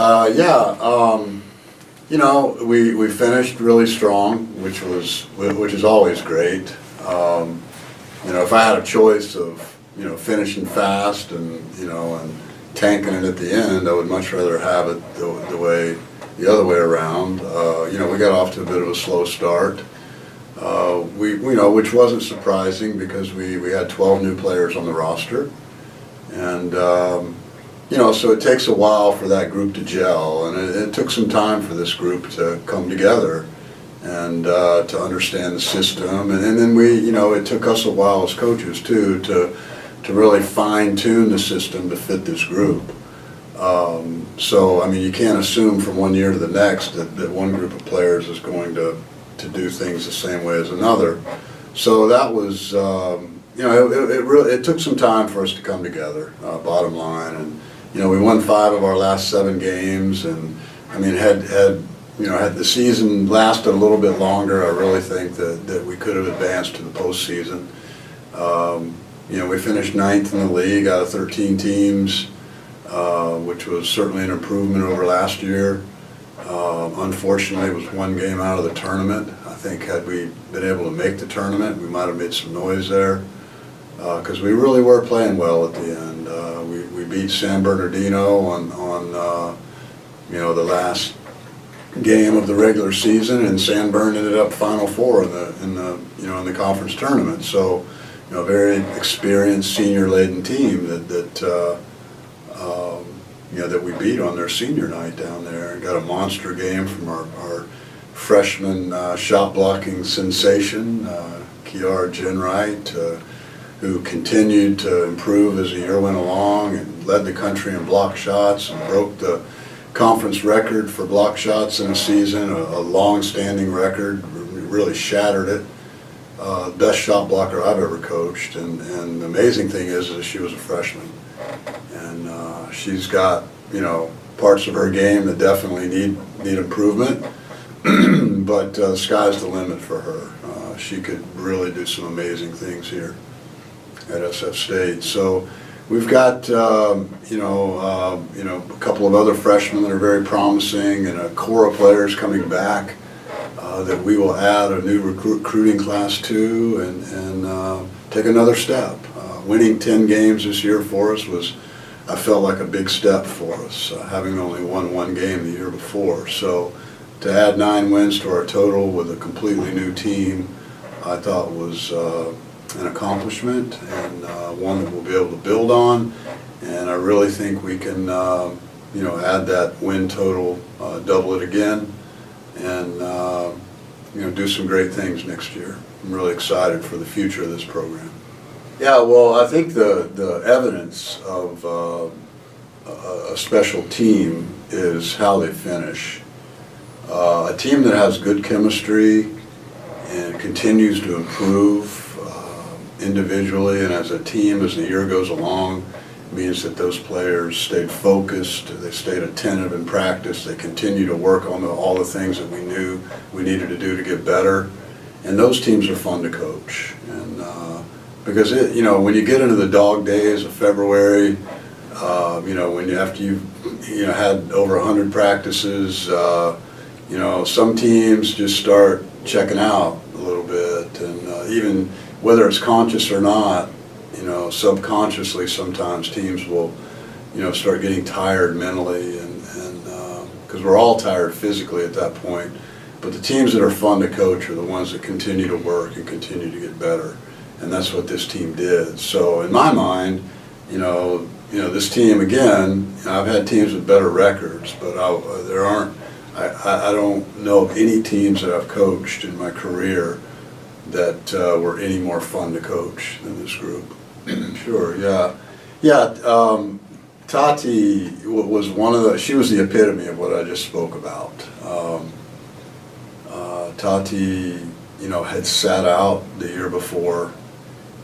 Yeah, we finished really strong, which is always great. If I had a choice of finishing fast and tanking it at the end, I would much rather have it the other way around. We got off to a bit of a slow start. Which wasn't surprising because we had 12 new players on the roster, and so it takes a while for that group to gel, and it took some time for this group to come together and to understand the system, and then it took us a while as coaches too to really fine tune the system to fit this group. You can't assume from one year to the next that one group of players is going to do things the same way as another. So that was, it took some time for us to come together, bottom line. And, we won 5 of our last 7 games, and had the season lasted a little bit longer, I really think that we could have advanced to the postseason. We finished 9th in the league out of 13 teams, which was certainly an improvement over last year. Unfortunately, it was 1 game out of the tournament. I think had we been able to make the tournament, we might have made some noise there, because we really were playing well at the end. We beat San Bernardino on the last game of the regular season, and San Bern ended up Final Four in the conference tournament. So, a very experienced senior-laden team that we beat on their senior night down there, and got a monster game from our freshman shot blocking sensation, Kiara Jenwright, who continued to improve as the year went along and led the country in block shots and broke the conference record for block shots in a season, a long-standing record, really shattered it. Best shot blocker I've ever coached, and the amazing thing is that she was a freshman, and she's got parts of her game that definitely need improvement, but the sky's the limit for her. She could really do some amazing things here at SF State. So we've got a couple of other freshmen that are very promising, and a core of players coming back that we will add a new recruiting class to, and take another step. Winning 10 games this year for us I felt like a big step for us, having only won 1 game the year before. So to add 9 wins to our total with a completely new team, I thought was an accomplishment, and one that we'll be able to build on. And I really think we can add that win total, double it again, and do some great things next year. I'm really excited for the future of this program. Yeah, well, I think the evidence of a special team is how they finish. A team that has good chemistry and continues to improve individually and as a team as the year goes along means that those players stayed focused, they stayed attentive in practice, they continue to work on all the things that we knew we needed to do to get better, and those teams are fun to coach. And because when you get into the dog days of February, after you've had over 100 practices, some teams just start checking out a little bit, and even whether it's conscious or not, subconsciously sometimes teams will start getting tired mentally, and because we're all tired physically at that point. But the teams that are fun to coach are the ones that continue to work and continue to get better, and that's what this team did. So in my mind, this team, again, I've had teams with better records, but I don't know of any teams that I've coached in my career that were any more fun to coach than this group. Sure, yeah. Tati was she was the epitome of what I just spoke about. Tati, had sat out the year before,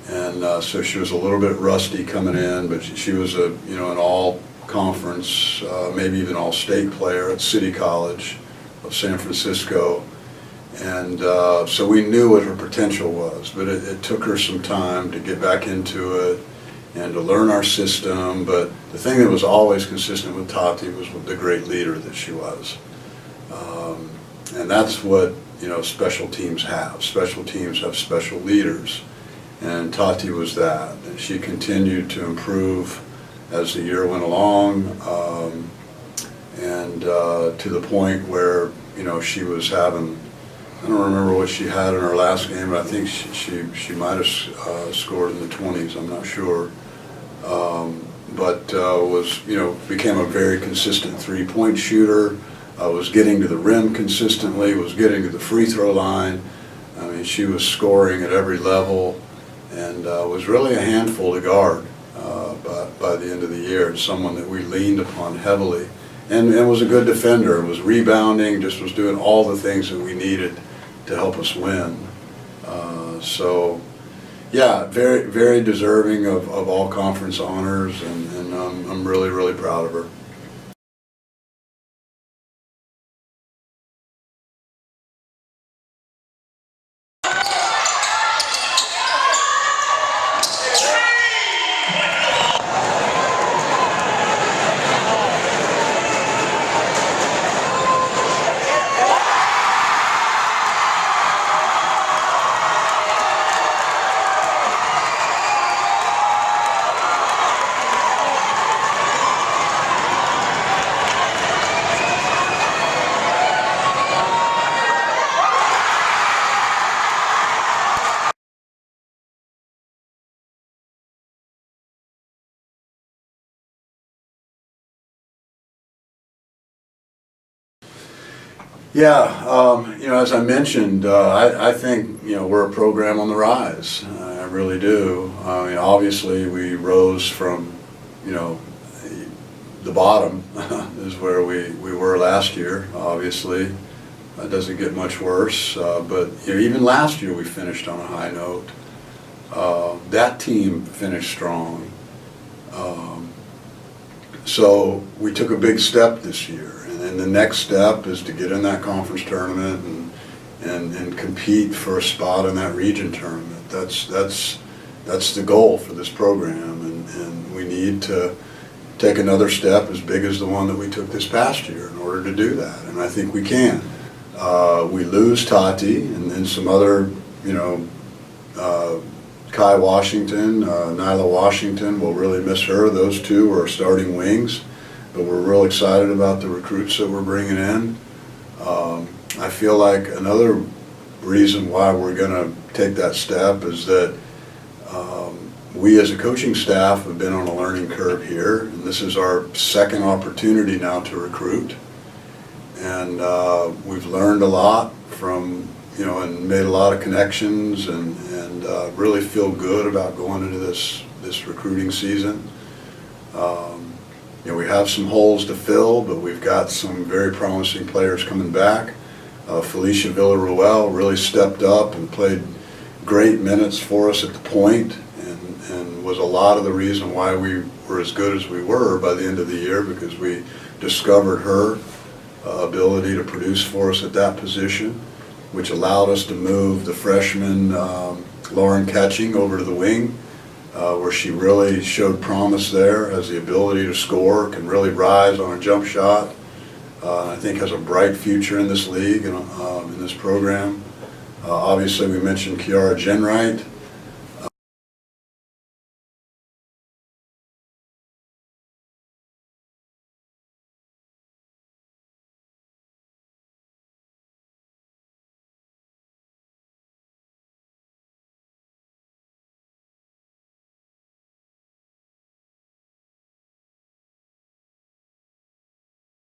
and so she was a little bit rusty coming in, but she was an all-conference, maybe even all-state player at City College of San Francisco. And so we knew what her potential was, but it took her some time to get back into it and to learn our system. But the thing that was always consistent with Tati was the great leader that she was. And that's what, special teams have. Special teams have special leaders. And Tati was that. And she continued to improve as the year went along, and to the point where, she was having, I don't remember what she had in her last game, but I think she might have scored in the 20s, I'm not sure. But was, became a very consistent three-point shooter, was getting to the rim consistently, was getting to the free throw line. I mean, she was scoring at every level, and was really a handful to guard by the end of the year, and someone that we leaned upon heavily. And was a good defender, was rebounding, just was doing all the things that we needed to help us win. So, yeah, very, very deserving of all conference honors, and I'm really, really proud of her. Yeah, as I mentioned, I think, we're a program on the rise. I really do. I mean, obviously, we rose from, the bottom is where we were last year, obviously. It doesn't get much worse, but even last year we finished on a high note. That team finished strong. So we took a big step this year. And the next step is to get in that conference tournament and compete for a spot in that region tournament. That's the goal for this program, and we need to take another step as big as the one that we took this past year in order to do that, and I think we can. We lose Tati and some other, Kai Washington, Nyla Washington, we'll really miss her. Those two are starting wings. But we're real excited about the recruits that we're bringing in. I feel like another reason why we're going to take that step is that we as a coaching staff have been on a learning curve here, and this is our second opportunity now to recruit. And we've learned a lot from, and made a lot of connections, and really feel good about going into this recruiting season. We have some holes to fill, but we've got some very promising players coming back. Felicia Villaruel really stepped up and played great minutes for us at the point, and was a lot of the reason why we were as good as we were by the end of the year, because we discovered her ability to produce for us at that position, which allowed us to move the freshman Lauren Catching over to the wing, where she really showed promise there, has the ability to score, can really rise on a jump shot. I think has a bright future in this league and in this program. Obviously, we mentioned Kiara Jenright.